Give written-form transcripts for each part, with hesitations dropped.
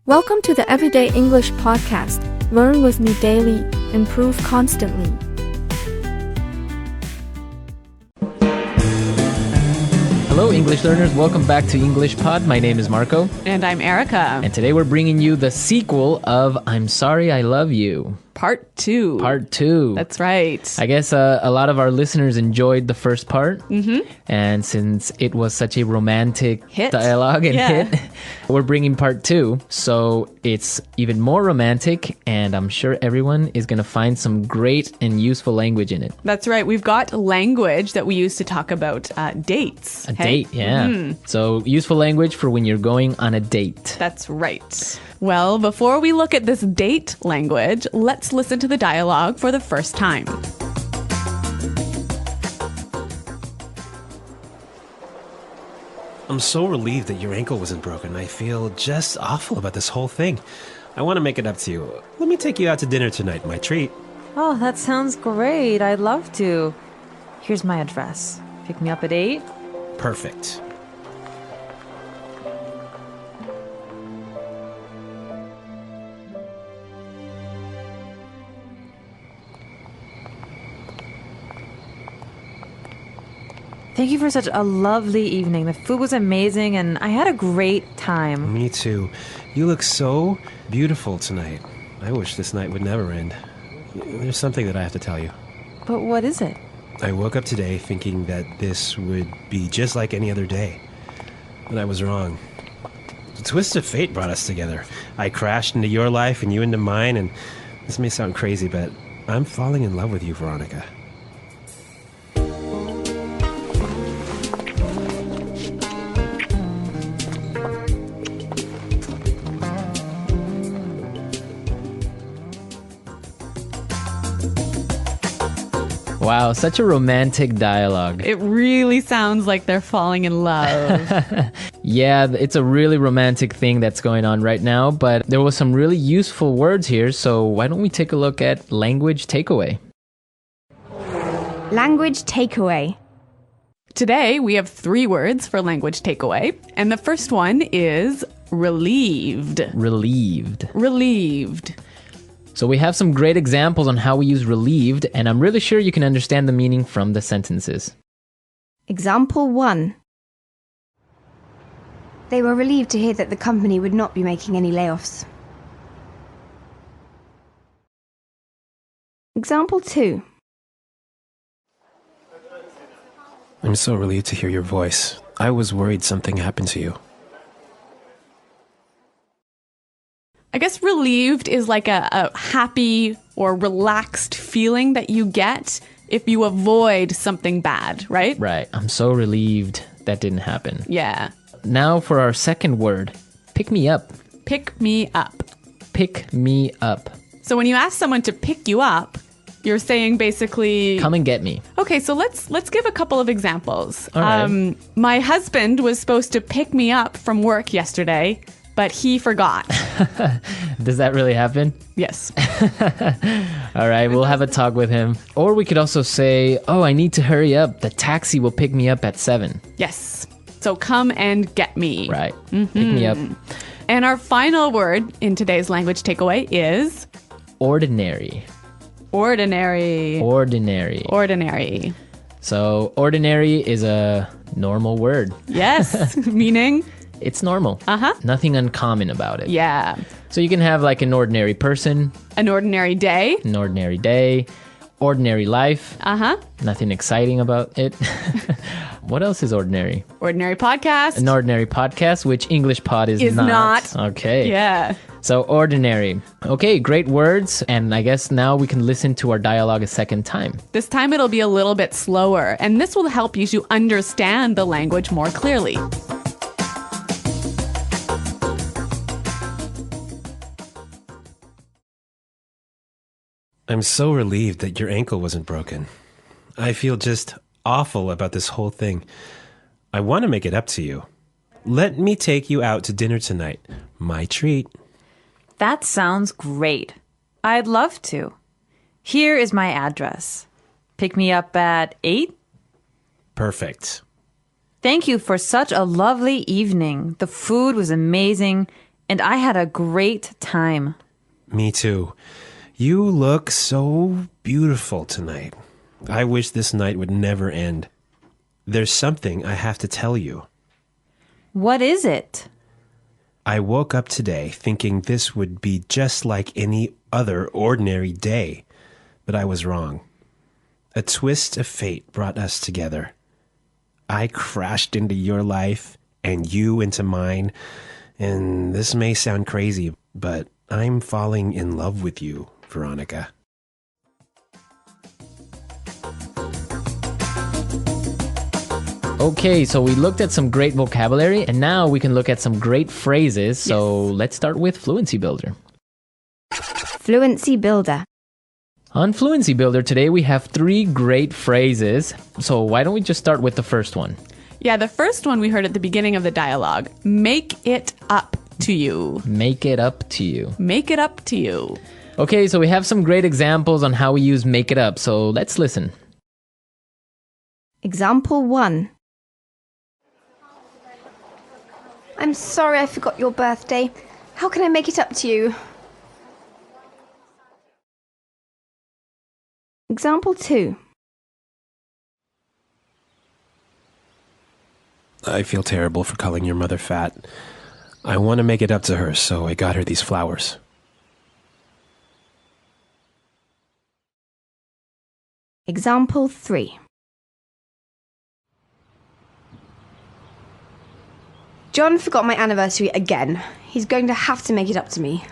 Welcome to the Everyday English Podcast. Learn with me daily, improve constantly. Hello, English learners. Welcome back to English Pod. My name is Marco. And I'm Erica. And today we're bringing you the sequel of I'm Sorry I Love You. Part 2. Part 2. That's right. I guess a lot of our listeners enjoyed the first part. Mm-hmm. And since it was such a romantic dialogue and hit, we're bringing part 2. So it's even more romantic, and I'm sure everyone is going to find some great and useful language in it. That's right. We've got language that we use to talk about dates. Date, yeah. Mm-hmm. So useful language for when you're going on a date. That's right. Well, before we look at this date language, let's listen to the dialogue for the first time. I'm so relieved that your ankle wasn't broken. I feel just awful about this whole thing. I want to make it up to you. Let me take you out to dinner tonight, my treat. Oh, that sounds great. I'd love to. Here's my address. Pick me up at 8. Perfect. Thank you for such a lovely evening. The food was amazing and I had a great time. Me too. You look so beautiful tonight. I wish this night would never end. There's something that I have to tell you. But what is it? I woke up today thinking that this would be just like any other day. But I was wrong. The twist of fate brought us together. I crashed into your life and you into mine, and this may sound crazy, but I'm falling in love with you, Veronica. Wow, such a romantic dialogue. It really sounds like they're falling in love. Yeah, it's a really romantic thing that's going on right now, but there was some really useful words here, so why don't we take a look at language takeaway? Language takeaway. Today, we have 3 words for language takeaway, and the first one is relieved. Relieved. Relieved. So we have some great examples on how we use relieved, and I'm really sure you can understand the meaning from the sentences. Example 1. They were relieved to hear that the company would not be making any layoffs. Example 2. I'm so relieved to hear your voice. I was worried something happened to you. I guess relieved is like a happy or relaxed feeling that you get if you avoid something bad, right? Right. I'm so relieved that didn't happen. Yeah. Now for our second word, pick me up. Pick me up. Pick me up. So when you ask someone to pick you up, you're saying basically... Come and get me. Okay, so let's give a couple of examples. All right. My husband was supposed to pick me up from work yesterday, but he forgot. Does that really happen? Yes. All right, we'll have a talk with him. Or we could also say, oh, I need to hurry up. The taxi will pick me up at 7. Yes. So come and get me. Right. Mm-hmm. Pick me up. And our final word in today's language takeaway is... Ordinary. Ordinary. Ordinary. Ordinary. So ordinary is a normal word. Yes. Meaning... It's normal. Uh-huh. Nothing uncommon about it. Yeah. So you can have like an ordinary person. An ordinary day. An ordinary day. Ordinary life. Uh-huh. Nothing exciting about it. What else is ordinary? Ordinary podcast. An ordinary podcast, which English Pod is not. Okay. Yeah. So ordinary. Okay, great words. And I guess now we can listen to our dialogue a second time. This time it'll be a little bit slower, and this will help you to understand the language more clearly. I'm so relieved that your ankle wasn't broken. I feel just awful about this whole thing. I want to make it up to you. Let me take you out to dinner tonight. My treat. That sounds great. I'd love to. Here is my address. Pick me up at 8? Perfect. Thank you for such a lovely evening. The food was amazing, And I had a great time. Me too. You look so beautiful tonight. I wish this night would never end. There's something I have to tell you. What is it? I woke up today thinking this would be just like any other ordinary day, but I was wrong. A twist of fate brought us together. I crashed into your life and you into mine, and this may sound crazy, but I'm falling in love with you, Veronica. Okay, so we looked at some great vocabulary, and now we can look at some great phrases. So let's start with Fluency Builder. Fluency Builder. On Fluency Builder today, we have 3 great phrases. So why don't we just start with the first one? Yeah, the first one we heard at the beginning of the dialogue. Make it up to you. Make it up to you. Make it up to you. Okay, so we have some great examples on how we use make it up. So let's listen. Example 1. I'm sorry I forgot your birthday. How can I make it up to you? Example 2. I feel terrible for calling your mother fat. I want to make it up to her, so I got her these flowers. Example 3. John forgot my anniversary again. He's going to have to make it up to me.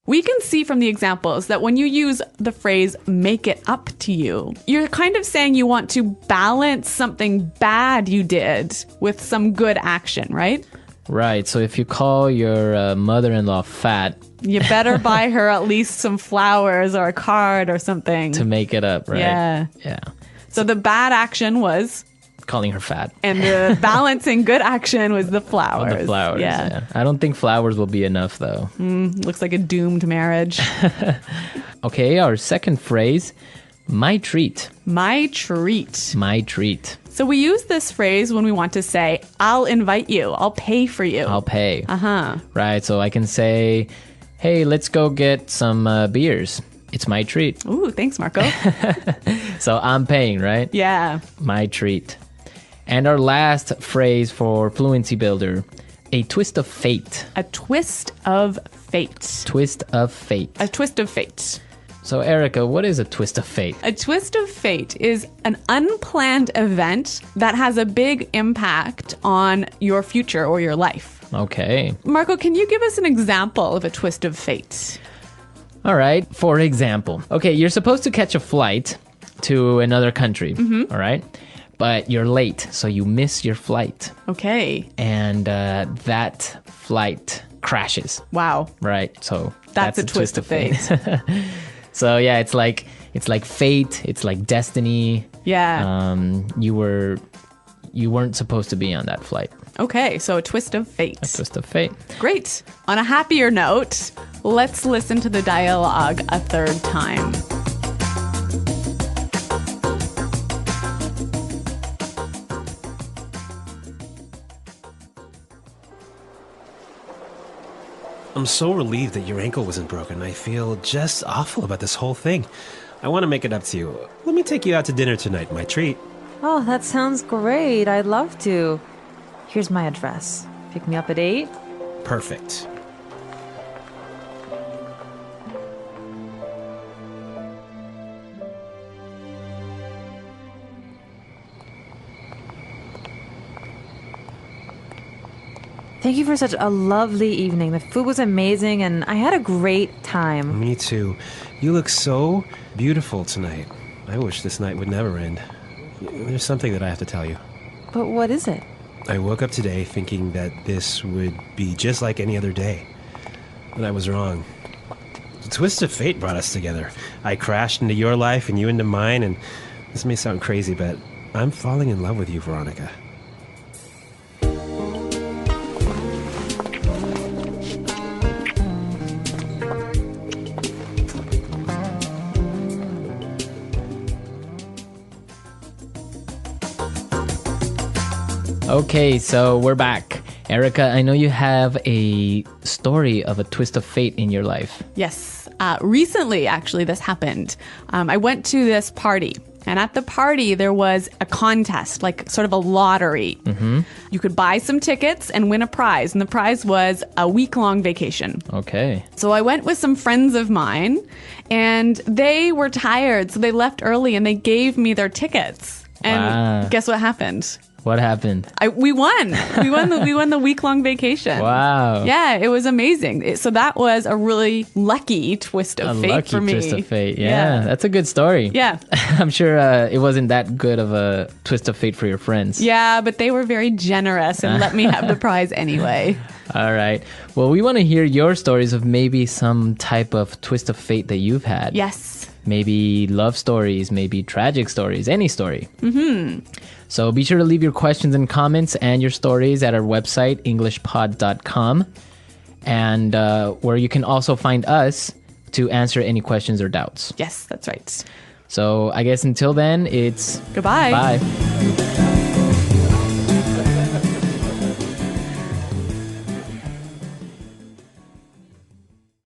We can see from the examples that when you use the phrase make it up to you, you're kind of saying you want to balance something bad you did with some good action, right? Right, so if you call your mother-in-law fat... You better buy her at least some flowers or a card or something. To make it up, right? Yeah. So the bad action was... calling her fat. And the balancing good action was the flowers. Oh, the flowers, yeah. I don't think flowers will be enough, though. Looks like a doomed marriage. Okay, our second phrase, my treat. My treat. My treat. So we use this phrase when we want to say, I'll invite you. I'll pay for you. I'll pay. Uh-huh. Right, so I can say, hey, let's go get some beers. It's my treat. Ooh, thanks, Marco. So I'm paying, right? Yeah. My treat. And our last phrase for Fluency Builder, a twist of fate. A twist of fate. Twist of fate. A twist of fate. So, Erica, what is a twist of fate? A twist of fate is an unplanned event that has a big impact on your future or your life. Okay. Marco, can you give us an example of a twist of fate? All right. For example, okay, you're supposed to catch a flight to another country. All right. But you're late, so you miss your flight. Okay. And that flight crashes. Wow. Right. So that's a twist of fate. So yeah, it's like fate. It's like destiny. Yeah. You weren't supposed to be on that flight. Okay, so a twist of fate. A twist of fate. Great. On a happier note, let's listen to the dialogue a third time. I'm so relieved that your ankle wasn't broken. I feel just awful about this whole thing. I want to make it up to you. Let me take you out to dinner tonight, my treat. Oh, that sounds great. I'd love to. Here's my address. Pick me up at 8. Perfect. Thank you for such a lovely evening. The food was amazing and I had a great time. Me too. You look so beautiful tonight. I wish this night would never end. There's something that I have to tell you. But what is it? I woke up today thinking that this would be just like any other day, but I was wrong. The twist of fate brought us together. I crashed into your life and you into mine, and this may sound crazy, but I'm falling in love with you, Veronica. Okay, so we're back. Erica, I know you have a story of a twist of fate in your life. Yes. Recently, actually, this happened. I went to this party. And at the party, there was a contest, like sort of a lottery. Mm-hmm. You could buy some tickets and win a prize. And the prize was a week-long vacation. Okay. So I went with some friends of mine, and they were tired. So they left early, and they gave me their tickets. And guess what happened? What happened? We won. We won the week-long vacation. Wow. Yeah, it was amazing. So that was a really lucky twist of fate for me. Twist of fate. Yeah, that's a good story. Yeah. I'm sure it wasn't that good of a twist of fate for your friends. Yeah, but they were very generous and let me have the prize anyway. All right. Well, we want to hear your stories of maybe some type of twist of fate that you've had. Yes. Maybe love stories, maybe tragic stories, any story. Mm-hmm. So be sure to leave your questions and comments and your stories at our website, englishpod.com, and where you can also find us to answer any questions or doubts. Yes, that's right. So I guess until then, it's goodbye. Bye.